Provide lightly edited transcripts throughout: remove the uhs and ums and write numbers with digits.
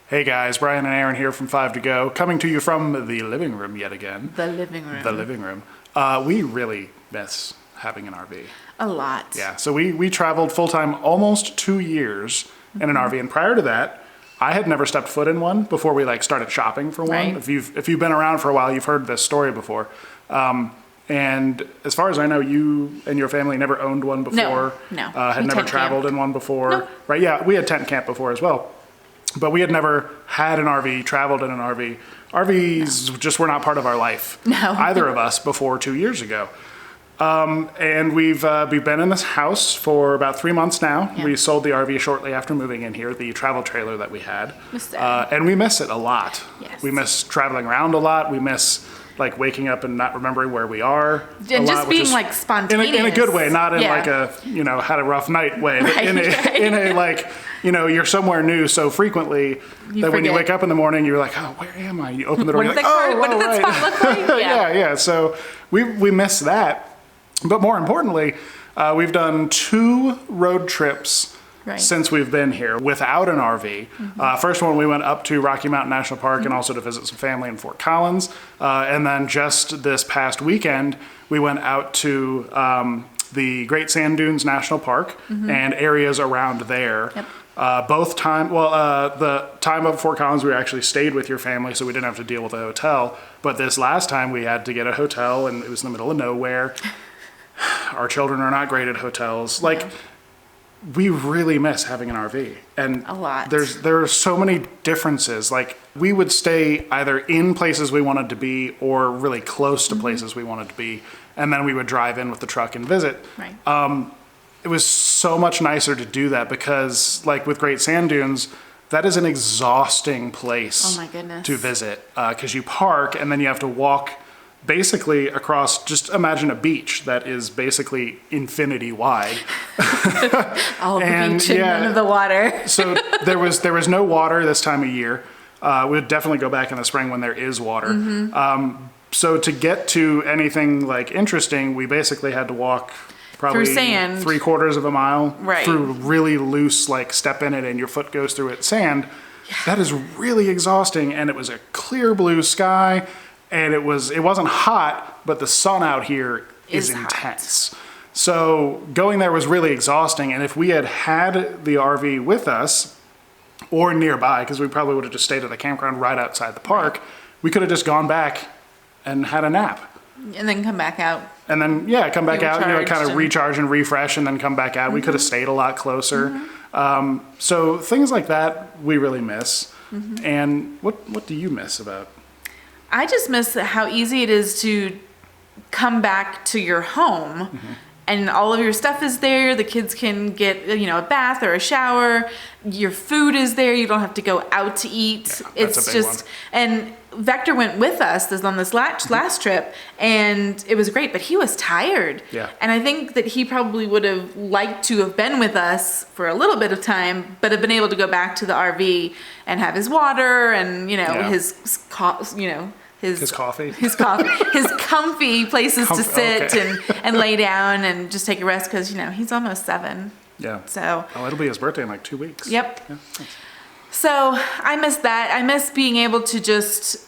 Hey guys, Brian and Aaron here from 5 to Go, coming to you from the living room yet again. The living room. The living room. We really miss having an RV. A lot. Yeah, so we traveled full-time almost 2 years in an RV, and prior to that, I had never stepped foot in one before we started shopping for one. Right. If you've been around for a while, you've heard this story before. And as far as I know, you and your family never owned one before. No. Had We never tent traveled camped. in one before. Nope. Right, yeah, we had tent camp before as well. But we had never had an RV, traveled in an RV. RVs just were not part of our life, either of us, before 2 years ago. And we've been in this house for about 3 months now. Yeah. We sold the RV shortly after moving in here, the travel trailer that we had. Miss it. And we miss it a lot. Yes. We miss traveling around a lot. We miss waking up and not remembering where we are. And just being spontaneous. In a good way, not in Yeah. had a rough night way, but Right, in a you're somewhere new so frequently that when you forget. wake up in the morning, you're like, oh, where am I? You open the door, What you're did like, what did that right. spot look like? Yeah. So we miss that. But more importantly, we've done 2 road trips since we've been here without an RV. First one, we went up to Rocky Mountain National Park and also to visit some family in Fort Collins. And then just this past weekend, we went out to the Great Sand Dunes National Park and areas around there. Yep. The time of Fort Collins, we actually stayed with your family, so we didn't have to deal with a hotel. But this last time, we had to get a hotel, and it was in the middle of nowhere. Our children are not great at hotels. We really miss having an RV. And A lot. there are so many differences. We would stay either in places we wanted to be or really close to places we wanted to be. And then we would drive in with the truck and visit. Right. It was so much nicer to do that because, with Great Sand Dunes, that is an exhausting place Oh my goodness. to visit because you park and then you have to walk basically across, just imagine a beach that is basically infinity wide. All the And, beach and yeah. none of the water. So there was no water this time of year. We'd definitely go back in the spring when there is water. So to get to anything interesting, we basically had to walk probably Through sand. 3/4 of a mile Right. through really loose, step in it and your foot goes through it sand. Yeah. That is really exhausting. And it was a clear blue sky and it wasn't hot, but the sun out here is Hot. intense. So going there was really exhausting. And if we had the RV with us or nearby, because we probably would have just stayed at the campground right outside the park, we could have just gone back and had a nap. And then come back out. And then, come back out, kind Recharged of and- recharge and refresh and then come back out. We could have stayed a lot closer. So things like that we really miss. And what do you miss about? I just miss how easy it is to come back to your home and all of your stuff is there. The kids can get, a bath or a shower. Your food is there. You don't have to go out to eat. Yeah, that's It's a big just, and Vector went with us on this last trip and it was great, but he was tired. Yeah. And I think that he probably would have liked to have been with us for a little bit of time, but have been able to go back to the RV and have his water and, his Coffee? his comfy places to sit okay. and lay down and just take a rest because he's almost 7. Yeah. So it'll be his birthday in 2 weeks. yep. Yeah, thanks. So I miss that. I miss being able to just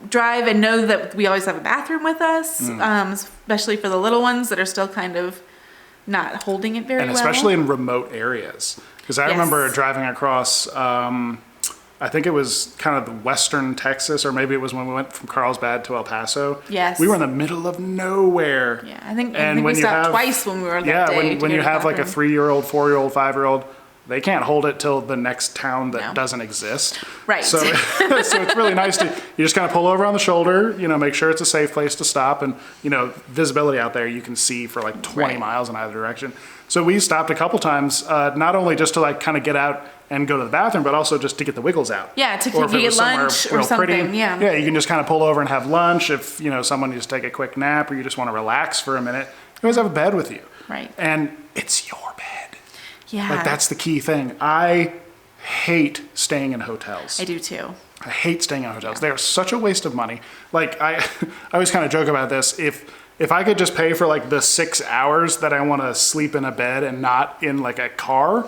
drive and know that we always have a bathroom with us, especially for the little ones that are still kind of not holding it very well. And especially in remote areas. Because I remember driving across, I think it was kind of the western Texas, or maybe it was when we went from Carlsbad to El Paso. Yes. We were in the middle of nowhere. Yeah, I think when we you stopped have- twice when we were that day. When to you go to have the a bathroom. 3-year-old, 4-year-old, 5-year-old, they can't hold it till the next town that No. doesn't exist. Right. So, so it's really nice you just kind of pull over on the shoulder, make sure it's a safe place to stop, and visibility out there you can see for 20 miles in either direction. So we stopped a couple times, not only just to kind of get out and go to the bathroom, but also just to get the wiggles out. Yeah, to Or if it get was somewhere lunch or real something. pretty, Yeah. Yeah, you can just kind of pull over and have lunch if someone needs to take a quick nap or you just want to relax for a minute. You always have a bed with you. Right. And it's your bed. Yeah. That's the key thing. I hate staying in hotels. I do too. I hate staying in hotels. They are such a waste of money. I always kind of joke about this. If I could just pay for the 6 hours that I want to sleep in a bed and not in a car,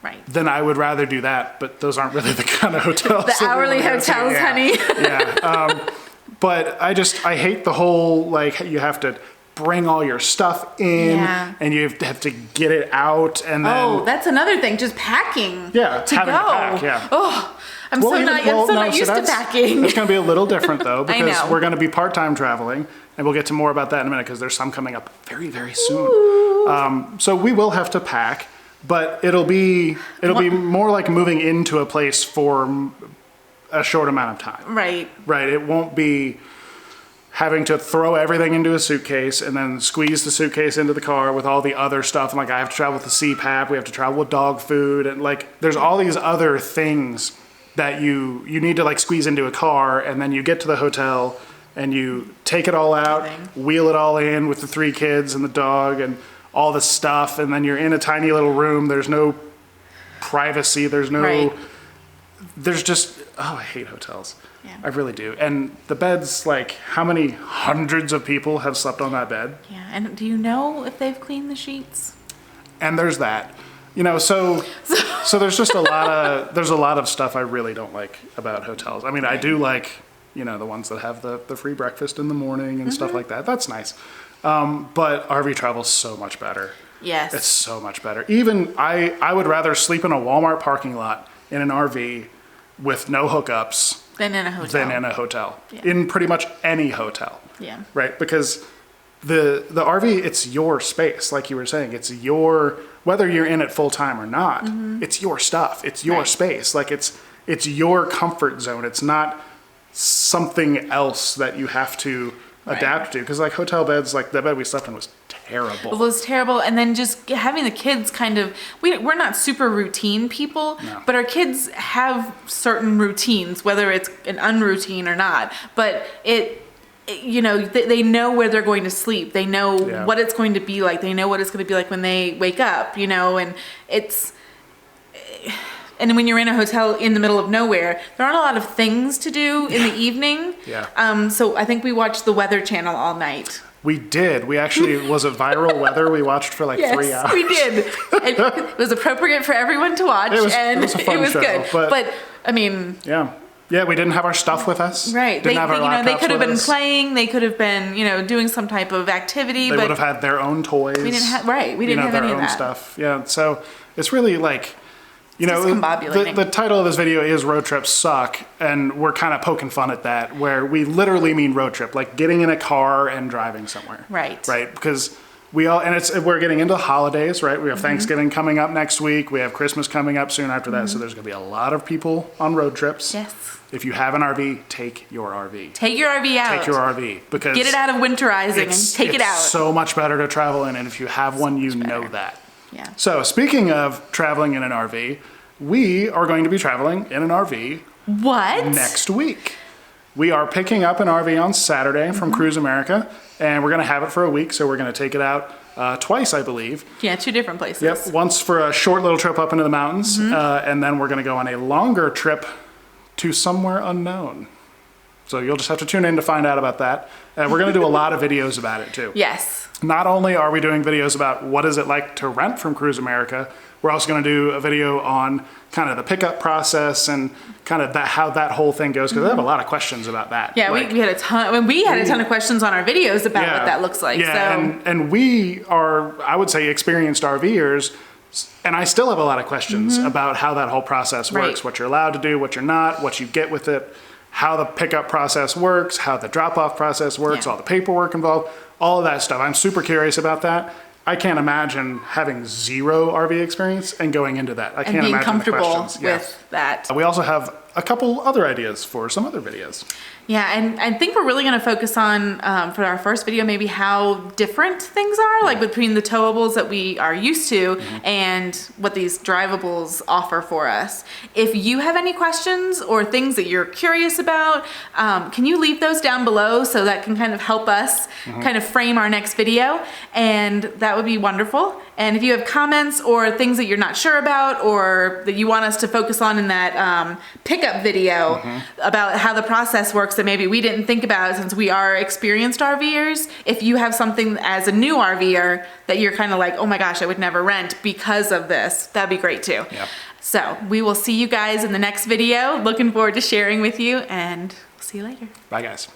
Right. then I would rather do that. But those aren't really the kind of hotels. The hourly hotels, honey. Yeah. But I hate the whole, like, you have to bring all your stuff in and you have to get it out and then. Oh, that's another thing. Just packing. Yeah. To having go. to pack, yeah. Oh, I'm so not used to packing. It's going to be a little different though, I because know. we're going to be part-time traveling, and we'll get to more about that in a minute because there's some coming up very, very soon. So we will have to pack, but it'll be more like moving into a place for a short amount of time. Right. Right. It won't be having to throw everything into a suitcase and then squeeze the suitcase into the car with all the other stuff. And like, I have to travel with the CPAP, we have to travel with dog food, and like, there's all these other things that you need to like squeeze into a car, and then you get to the hotel and you take it all out, wheel it all in with the 3 kids and the dog and all the stuff, and then you're in a tiny little room. There's no privacy. There's just, I hate hotels. Yeah. I really do. And the beds, like, how many hundreds of people have slept on that bed? Yeah, and do you know if they've cleaned the sheets? And there's that. You know, so there's just a lot of stuff I really don't like about hotels. I mean, I do like, you know, the ones that have the free breakfast in the morning and stuff like that. That's nice. But RV travel's so much better. Yes. It's so much better. Even I would rather sleep in a Walmart parking lot in an RV with no hookups than in a hotel. Yeah. In pretty much any hotel. Yeah. Right? Because the RV, it's your space, like you were saying. It's your, whether you're in it full time or not, it's your stuff. It's your space. Like it's your comfort zone. It's not something else that you have to adapt to. Because like hotel beds, like the bed we slept in was terrible. It was terrible. And then just having the kids kind of, we're not super routine people, but our kids have certain routines, whether it's an unroutine or not. But you know, they know where they're going to sleep. They know what it's going to be like. They know what it's going to be like when they wake up, you know, and and when you're in a hotel in the middle of nowhere, there aren't a lot of things to do in the evening. Yeah. So I think we watched the Weather Channel all night. We did. We actually, was it Viral Weather? We watched for like 3 hours. We did. It was appropriate for everyone to watch, and it was good. But I mean, yeah, we didn't have our stuff with us. Right. Didn't have our laptops they could have with been us. playing. They could have been, you know, doing some type of activity. They but would have had their own toys. We didn't have We didn't have their any own of that stuff. Yeah. So it's really like, you know, discombobulating. the title of this video is Road Trips Suck, and we're kind of poking fun at that, where we literally mean road trip, like getting in a car and driving somewhere. Right. Right. Because we're getting into holidays, right? We have Thanksgiving coming up next week. We have Christmas coming up soon after that. So there's going to be a lot of people on road trips. Yes. If you have an RV, take your RV. Take your RV out. Take your RV, because get it out of winterizing and take it out. It's so much better to travel in, and if you have one, you know that. Yeah. So speaking of traveling in an RV, we are going to be traveling in an RV. What? Next week. We are picking up an RV on Saturday from Cruise America, and we're going to have it for a week. So we're going to take it out twice, I believe. Yeah, 2 different places. Yep. Once for a short little trip up into the mountains, and then we're going to go on a longer trip to somewhere unknown. So you'll just have to tune in to find out about that. We're going to do a lot of videos about it too. Yes. Not only are we doing videos about what is it like to rent from Cruise America, we're also going to do a video on kind of the pickup process and kind of how that whole thing goes, because I have a lot of questions about that. Yeah, we had a ton. We had a ton of questions on our videos about what that looks like. Yeah, so. and we are, I would say, experienced RVers, and I still have a lot of questions about how that whole process works, what you're allowed to do, what you're not, what you get with it, how the pickup process works, how the drop-off process works, all the paperwork involved, all of that stuff. I'm super curious about that. I can't imagine having zero RV experience and going into that. I can't being imagine comfortable the questions. with that. We also have a couple other ideas for some other videos. Yeah, and I think we're really going to focus on, for our first video, maybe how different things are, like between the towables that we are used to and what these drivables offer for us. If you have any questions or things that you're curious about, can you leave those down below so that can kind of help us kind of frame our next video? And that would be wonderful. And if you have comments or things that you're not sure about or that you want us to focus on in that pickup video about how the process works that maybe we didn't think about since we are experienced RVers, if you have something as a new RVer that you're kind of like, oh my gosh, I would never rent because of this, that'd be great too. Yep. So we will see you guys in the next video. Looking forward to sharing with you, and we'll see you later. Bye, guys.